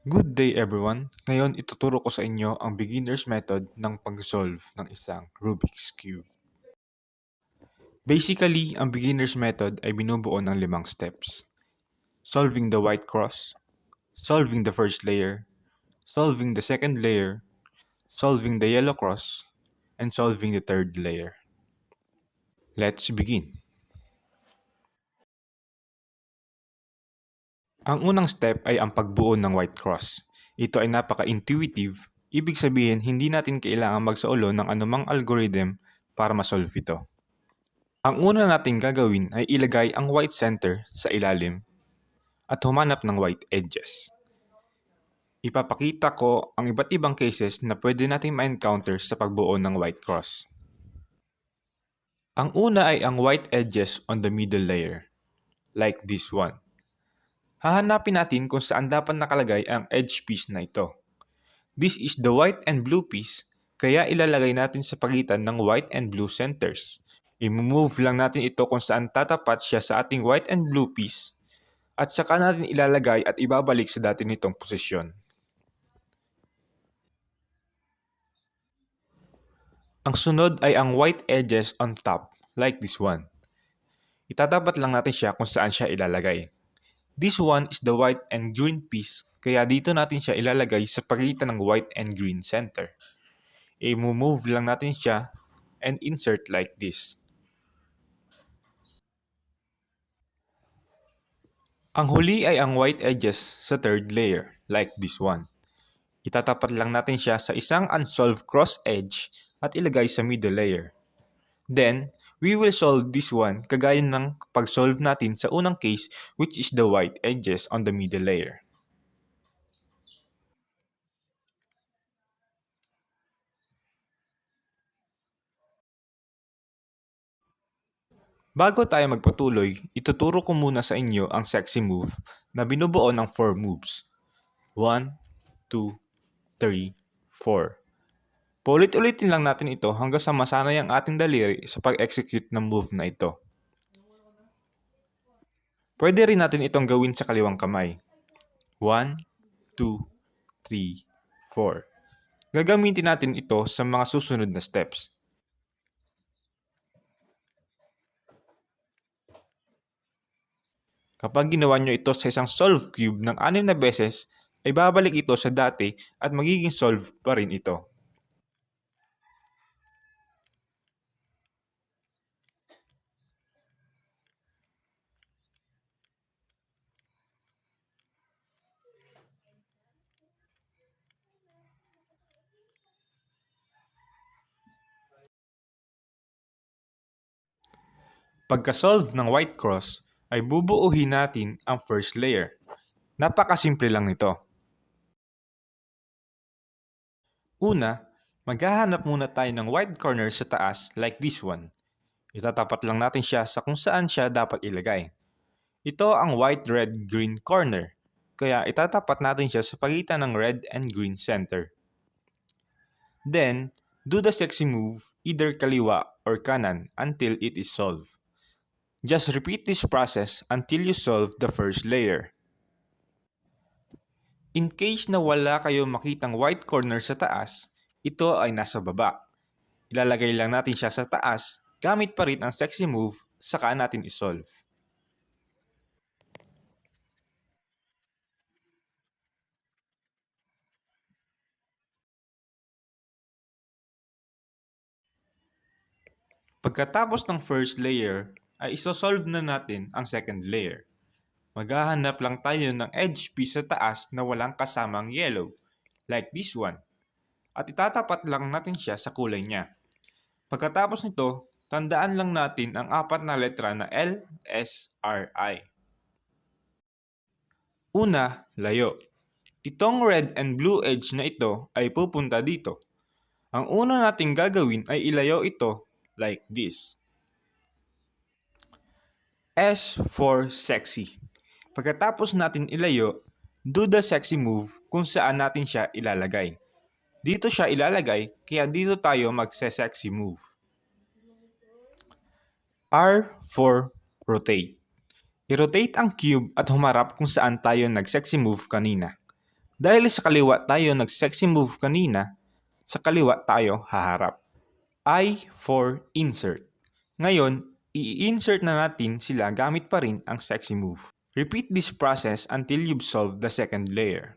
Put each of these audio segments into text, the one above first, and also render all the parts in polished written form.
Good day everyone! Ngayon ituturo ko sa inyo ang beginner's method ng pag-solve ng isang Rubik's Cube. Basically, ang beginner's method ay binubuo ng 5 steps. Solving the white cross, solving the first layer, solving the second layer, solving the yellow cross, and solving the third layer. Let's begin! Ang unang step ay ang pagbuo ng white cross. Ito ay napaka-intuitive, ibig sabihin hindi natin kailangan magsaulo ng anumang algorithm para masolve ito. Ang una nating gagawin ay ilagay ang white center sa ilalim at humanap ng white edges. Ipapakita ko ang iba't ibang cases na pwede nating ma-encounter sa pagbuo ng white cross. Ang una ay ang white edges on the middle layer, like this one. Hahanapin natin kung saan dapat nakalagay ang edge piece na ito. This is the white and blue piece, kaya ilalagay natin sa pagitan ng white and blue centers. I-move lang natin ito kung saan tatapat siya sa ating white and blue piece at saka natin ilalagay at ibabalik sa dati nitong posisyon. Ang sunod ay ang white edges on top, like this one. Itatapat lang natin siya kung saan siya ilalagay. This one is the white and green piece, kaya dito natin siya ilalagay sa pagitan ng white and green center. I-move lang natin siya and insert like this. Ang huli ay ang white edges sa third layer, like this one. Itatapat lang natin siya sa isang unsolved cross edge at ilagay sa middle layer. Then, we will solve this one kagaya ng pag-solve natin sa unang case, which is the white edges on the middle layer. Bago tayo magpatuloy, ituturo ko muna sa inyo ang sexy move na binubuo ng 4 moves. 1, 2, 3, 4. Paulit-ulitin lang natin ito hanggang sa masanay ang ating daliri sa pag-execute ng move na ito. Pwede rin natin itong gawin sa kaliwang kamay. 1, 2, 3, 4. Gagamitin natin ito sa mga susunod na steps. Kapag ginawa nyo ito sa isang solve cube ng 6 na beses, ay babalik ito sa dati at magiging solve pa rin ito. Pagka-solve ng white cross, ay bubuuhin natin ang first layer. Napakasimple lang nito. Una, maghahanap muna tayo ng white corner sa taas like this one. Itatapat lang natin siya sa kung saan siya dapat ilagay. Ito ang white, red, green corner. Kaya itatapat natin siya sa pagitan ng red and green center. Then, do the sexy move either kaliwa or kanan until it is solved. Just repeat this process until you solve the first layer. In case na wala kayong makitang white corner sa taas, ito ay nasa baba. Ilalagay lang natin siya sa taas gamit pa rin ang sexy move saka natin isolve. Pagkatapos ng first layer, ay isosolve na natin ang second layer. Maghahanap lang tayo ng edge piece sa taas na walang kasamang yellow, like this one. At itatapat lang natin siya sa kulay niya. Pagkatapos nito, tandaan lang natin ang 4 na letra na L, S, R, I. Una, layo. Itong red and blue edge na ito ay pupunta dito. Ang una nating gagawin ay ilayo ito like this. S for sexy. Pagkatapos natin ilayo, do the sexy move kung saan natin siya ilalagay. Dito siya ilalagay, kaya dito tayo magse-sexy move. R for rotate. I-rotate ang cube at humarap kung saan tayo nag-sexy move kanina. Dahil sa kaliwa tayo nag-sexy move kanina, sa kaliwa tayo haharap. I for insert. Ngayon, i-insert na natin sila gamit pa rin ang sexy move. Repeat this process until you've solved the second layer.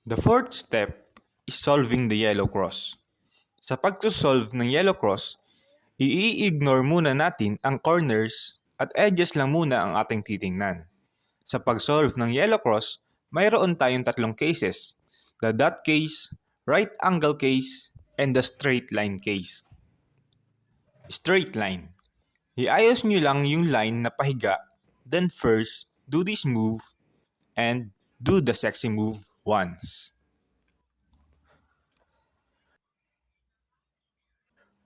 The fourth step is solving the yellow cross. Sa pagsusolve ng yellow cross, i-ignore muna natin ang corners at edges lang muna ang ating titingnan. Sa pag-solve ng yellow cross, mayroon tayong tatlong cases: the dot case, right angle case, and the straight line case. Straight line. Iayos nyo lang yung line na pahiga, then first, do this move, and do the sexy move once.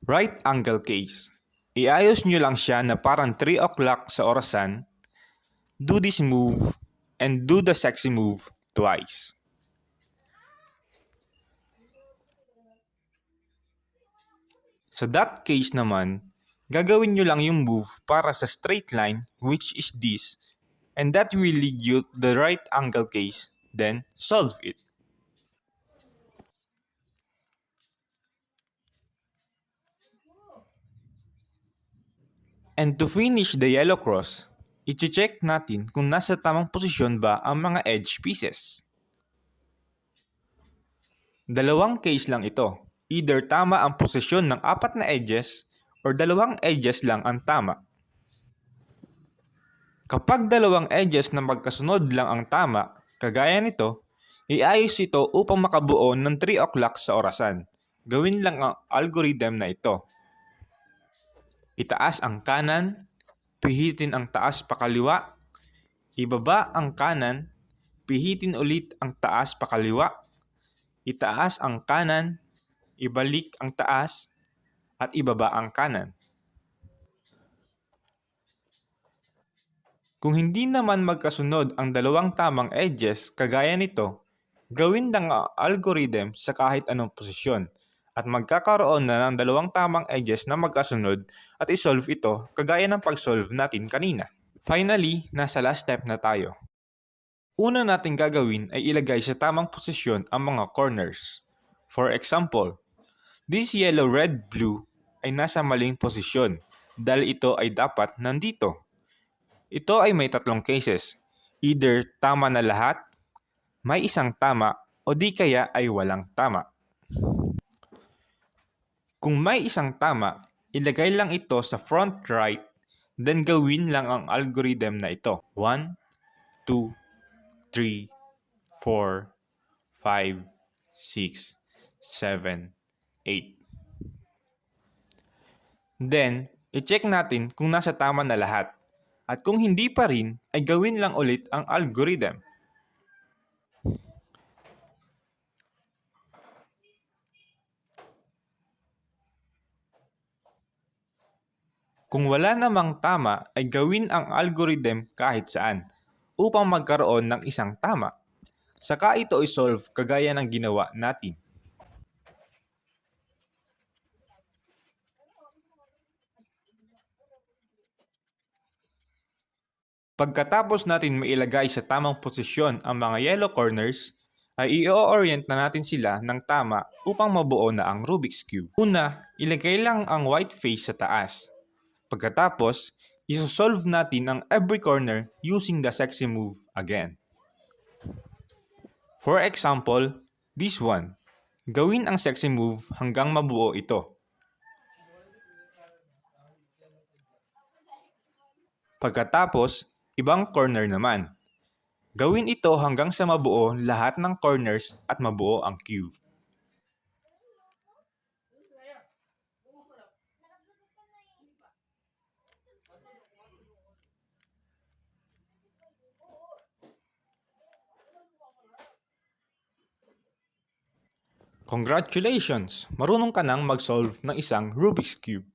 Right angle case. Iayos nyo lang siya na parang 3 o'clock sa orasan, do this move, and do the sexy move twice. Sa dot case naman, gagawin nyo lang yung move para sa straight line, which is this, and that will lead you to the right angle case, then solve it. And to finish the yellow cross, i-check natin kung nasa tamang posisyon ba ang mga edge pieces. Dalawang case lang ito. Either tama ang posisyon ng 4 na edges or dalawang edges lang ang tama. Kapag dalawang edges na magkasunod lang ang tama, kagaya nito, iayos ito upang makabuo ng 3 o'clock sa orasan. Gawin lang ang algorithm na ito. Itaas ang kanan, pihitin ang taas pakaliwa, ibaba ang kanan, pihitin ulit ang taas pakaliwa, itaas ang kanan, ibalik ang taas, at ibaba ang kanan. Kung hindi naman magkasunod ang dalawang tamang edges kagaya nito, gawin lang ang algorithm sa kahit anong posisyon at magkakaroon na ng dalawang tamang edges na magkasunod at isolve ito kagaya ng pag-solve natin kanina. Finally, nasa last step na tayo. Una nating gagawin ay ilagay sa tamang posisyon ang mga corners. For example, this yellow, red, blue ay nasa maling posisyon dahil ito ay dapat nandito. Ito ay may tatlong cases. Either tama na lahat, may isang tama, o di kaya ay walang tama. Kung may isang tama, ilagay lang ito sa front right, then gawin lang ang algorithm na ito. 1, 2, 3, 4, 5, 6, 7, 8. Then, i-check natin kung nasa tama na lahat. At kung hindi pa rin, ay gawin lang ulit ang algorithm. Kung wala namang tama, ay gawin ang algorithm kahit saan upang magkaroon ng isang tama. Saka ito i-solve kagaya ng ginawa natin. Pagkatapos natin mailagay sa tamang posisyon ang mga yellow corners, ay i-orient na natin sila ng tama upang mabuo na ang Rubik's Cube. Una, ilagay lang ang white face sa taas. Pagkatapos, isosolve natin ang every corner using the sexy move again. For example, this one. Gawin ang sexy move hanggang mabuo ito. Pagkatapos, ibang corner naman. Gawin ito hanggang sa mabuo lahat ng corners at mabuo ang cube. Congratulations! Marunong ka nang mag-solve ng isang Rubik's Cube.